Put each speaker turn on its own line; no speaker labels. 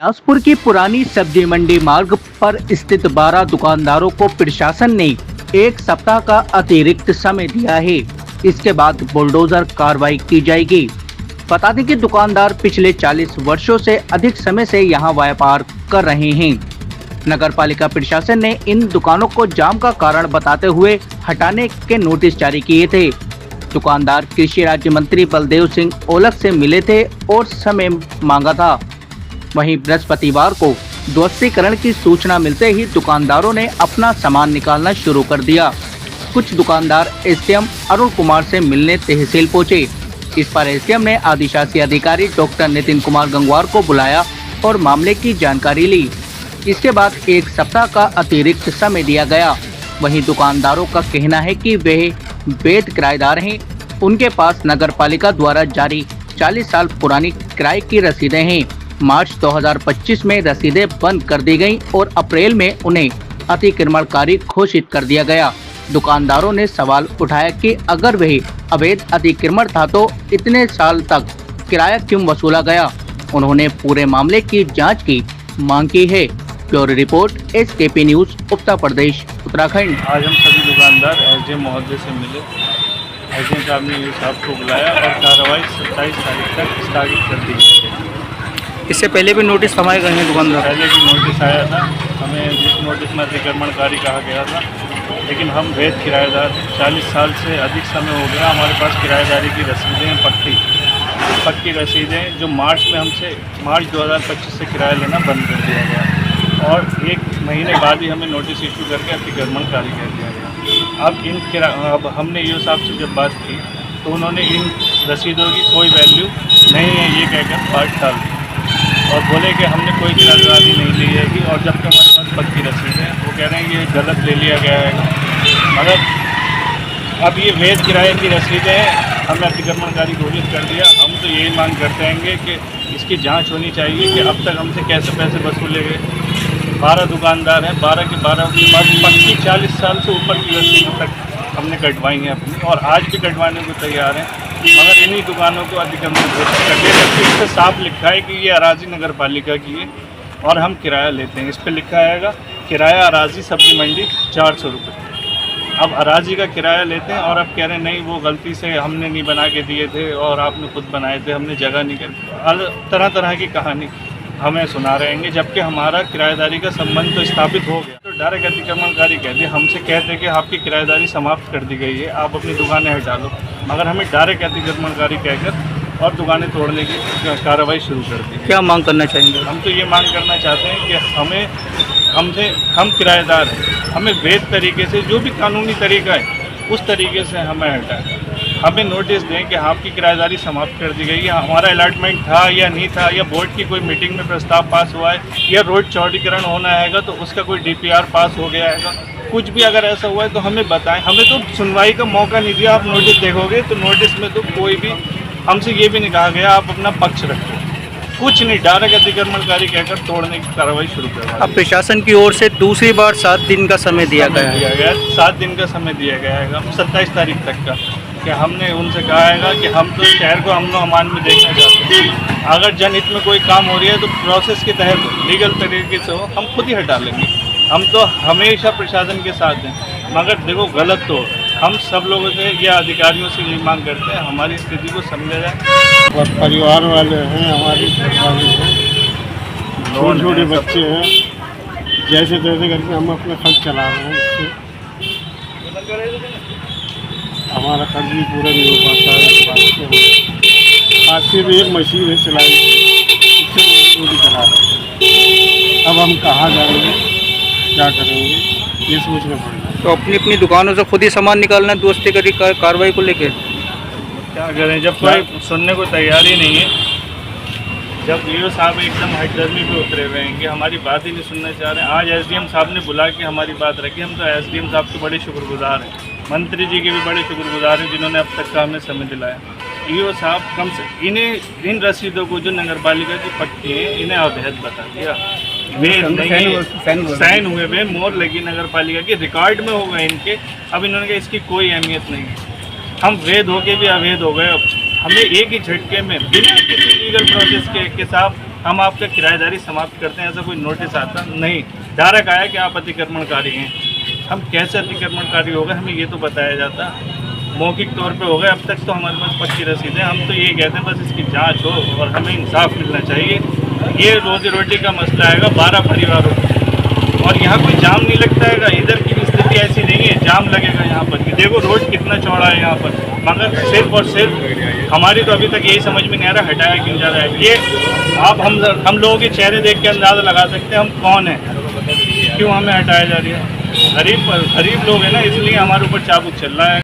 बिलासपुर की पुरानी सब्जी मंडी मार्ग पर स्थित 12 दुकानदारों को प्रशासन ने एक सप्ताह का अतिरिक्त समय दिया है। इसके बाद बुलडोजर कार्रवाई की जाएगी। बता दें कि दुकानदार पिछले 40 वर्षों से अधिक समय से यहां व्यापार कर रहे हैं। नगरपालिका प्रशासन ने इन दुकानों को जाम का कारण बताते हुए हटाने के नोटिस जारी किए थे। दुकानदार कृषि राज्य मंत्री बलदेव सिंह ओलख से मिले थे और समय मांगा था। वहीं बृहस्पतिवार को ध्वस्तीकरण की सूचना मिलते ही दुकानदारों ने अपना सामान निकालना शुरू कर दिया। कुछ दुकानदार एसडीएम अरुण कुमार से मिलने तहसील पहुंचे। इस पर एसडीएम ने आदिशासी अधिकारी डॉक्टर नितिन कुमार गंगवार को बुलाया और मामले की जानकारी ली। इसके बाद एक सप्ताह का अतिरिक्त समय दिया गया। वहीं दुकानदारों का कहना है कि वे वैध किराएदार हैं। उनके पास नगरपालिका द्वारा जारी 40 साल पुरानी किराए की रसीदें हैं। मार्च 2025 में रसीदें बंद कर दी गईं और अप्रैल में उन्हें अतिक्रमणकारी घोषित कर दिया गया। दुकानदारों ने सवाल उठाया कि अगर वह अवैध अतिक्रमण था तो इतने साल तक किराया क्यों वसूला गया। उन्होंने पूरे मामले की जांच की मांग की है। Bureau report SKP news, Uttar Pradesh, Uttarakhand.
आज हम सभी दुकानदार एसडीएम महोदय से मिले। एसडीएम साहब ने साहब को बुलाया और कार्रवाई 27 तारीख तक स्थगित कर दी है।
इससे पहले भी नोटिस थमाए गए हैं दुकानदार?
पहले भी नोटिस आया था, हमें जिस नोटिस में अतिक्रमणकारी कहा गया था, लेकिन हम वैध किराएदार 40 साल से अधिक समय हो गया। हमारे पास किराएदारी की रसीदें हैं, पक्की रसीदें, जो मार्च 2025 से किराया लेना बंद कर दिया गया और 1 महीने बाद ही हमें नोटिस इशू करके अतिक्रमणकारी कह दिया गया। अब हमने ईओ साहब से जब बात की तो उन्होंने इन रसीदों की कोई वैल्यू नहीं है ये कहकर पार्ट डाल दी और बोले कि हमने कोई किराएदारी नहीं ली है और जबकि हमारे पास पक्की रसीद है। वो कह रहे हैं ये गलत ले लिया गया है, मगर अब ये वैध किराए की रसीदें हैं, हमने अतिक्रमणकारी घोषित कर दिया। हम तो यही मांग करते हैं कि इसकी जांच होनी चाहिए कि अब तक हमसे कैसे पैसे वसूले गए। 12 दुकानदार हैं, 12 के बाद पक्की 40 साल से ऊपर की रसीद तक हमने कटवाई हैं अपनी और आज भी कटवाने को तैयार हैं, मगर इन्हीं दुकानों को अतिक्रमण घोषित कर दिया। जबकि इस पर साफ लिखा है कि ये अराजी नगर पालिका की है और हम किराया लेते हैं। इस पर लिखा आएगा किराया अराजी सब्जी मंडी 400 रुपये। अब अराजी का किराया लेते हैं और अब कह रहे हैं नहीं वो गलती से हमने नहीं बना के दिए थे और आपने खुद बनाए थे, हमने जगह नहीं कर। तरह तरह की कहानी हमें सुना रहेंगे, जबकि हमारा किराएदारी का संबंध तो स्थापित हो गया। तो डायरेक्ट अतिक्रमणकारी कहते हमसे कहते कि आपकी किराएदारी समाप्त कर दी गई है, आप अपनी दुकानें हटा लो, मगर हमें डायरेक्ट अतिक्रमणकारी कहकर और दुकानें तोड़ने की कार्रवाई शुरू कर दी।
क्या मांग करना चाहेंगे?
हम तो ये मांग करना चाहते हैं कि हम किराएदार हैं, हमें वैध तरीके से जो भी कानूनी तरीका है उस तरीके से हमें हटाएं। हमें नोटिस दें कि आपकी किराएदारी समाप्त कर दी गई है, हमारा अलॉटमेंट था या नहीं था, या बोर्ड की कोई मीटिंग में प्रस्ताव पास हुआ है, या रोड चौड़ीकरण होना है तो उसका कोई डीपीआर पास हो गया है। कुछ भी अगर ऐसा हुआ है तो हमें बताएं। हमें तो सुनवाई का मौका नहीं दिया। आप नोटिस देखोगे तो नोटिस में तो कोई भी हमसे ये भी नहीं कहा गया आप अपना पक्ष रखो, कुछ नहीं, डायरेक्ट अतिक्रमणकारी कहकर तोड़ने की कार्रवाई शुरू कर।
अब प्रशासन की ओर से दूसरी बार 7 दिन का समय दिया गया है।
7 दिन का समय दिया गया है, 27 तारीख तक का, कि हमने उनसे कहा है कि हम तो शहर को अमन अमान में देखना चाहते हैं। अगर जनहित में कोई काम हो रही है तो प्रोसेस के तहत लीगल तरीके से हो, हम खुद ही हटा लेंगे। हम तो हमेशा प्रशासन के साथ हैं, मगर देखो गलत तो हम सब लोगों से या अधिकारियों से ये मांग करते हैं हमारी स्थिति को समझा जाए।
परिवार वाले हैं, हमारी छोटे छोटे बच्चे हैं, जैसे तैसे करके हम अपना खर्च चला रहे हैं। इससे हमारा खर्च भी पूरा नहीं हो पाता है। आज से भी एक मशीन है सिलाई, उससे रोटी चला रहे हैं। अब हम कहाँ जाएंगे, क्या करेंगे, ये सोचना पड़ेगा।
तो अपनी अपनी दुकानों से खुद ही सामान निकालना ध्वस्तीकरण की कार्रवाई को लेकर
क्या करें जब कोई सुनने को तैयार ही नहीं है। जब ईओ साहब एकदम हटदर्मी पे उतरे हुए हैं कि हमारी बात ही नहीं सुनना चाह रहे हैं। आज एसडीएम साहब ने बुला के हमारी बात रखी। हम तो एसडीएम साहब के बड़े शुक्रगुजार हैं, मंत्री जी के भी बड़े शुक्रगुजार हैं जिन्होंने अब तक का हमें समय दिलाया। ईओ साहब कम से इन रसीदों को जो नगरपालिका की पट्टी है इन्हें अवैध बता दिया। वे नहीं साइन हुए वे, मोहर लगी नगरपालिका की, रिकॉर्ड में हो गए इनके। अब इन्होंने कहा इसकी कोई अहमियत नहीं है। हम वैध होके भी अवैध हो गए। हमें एक ही झटके में बिना किसी लीगल प्रोसेस के साथ हम आपका किराएदारी समाप्त करते हैं, ऐसा कोई नोटिस आता नहीं। डायरेक्ट आया कि आप अतिक्रमणकारी हैं। हम कैसे अतिक्रमणकारी हो गए हमें ये तो बताया जाता। मौखिक तौर पे हो गए, अब तक तो हमारे पास पक्की रसीद है। हम तो ये कहते हैं बस इसकी जांच हो और हमें इंसाफ मिलना चाहिए। ये रोजी रोटी का मसला आएगा 12 परिवारों को, और यहाँ कोई जाम नहीं लगता है। इधर की स्थिति ऐसी नहीं है जाम लगेगा यहाँ पर। देखो रोड कितना चौड़ा है यहाँ पर, मगर सिर्फ और सिर्फ हमारी तो अभी तक यही समझ में नहीं आ रहा हटाया क्यों जा रहा है। ये आप हम लोगों के चेहरे देख के अंदाज़ा लगा सकते हैं हम कौन है, क्यों हमें हटाया जा रहा है। गरीब लोग हैं ना, इसलिए हमारे ऊपर चाबुक चल रहा है।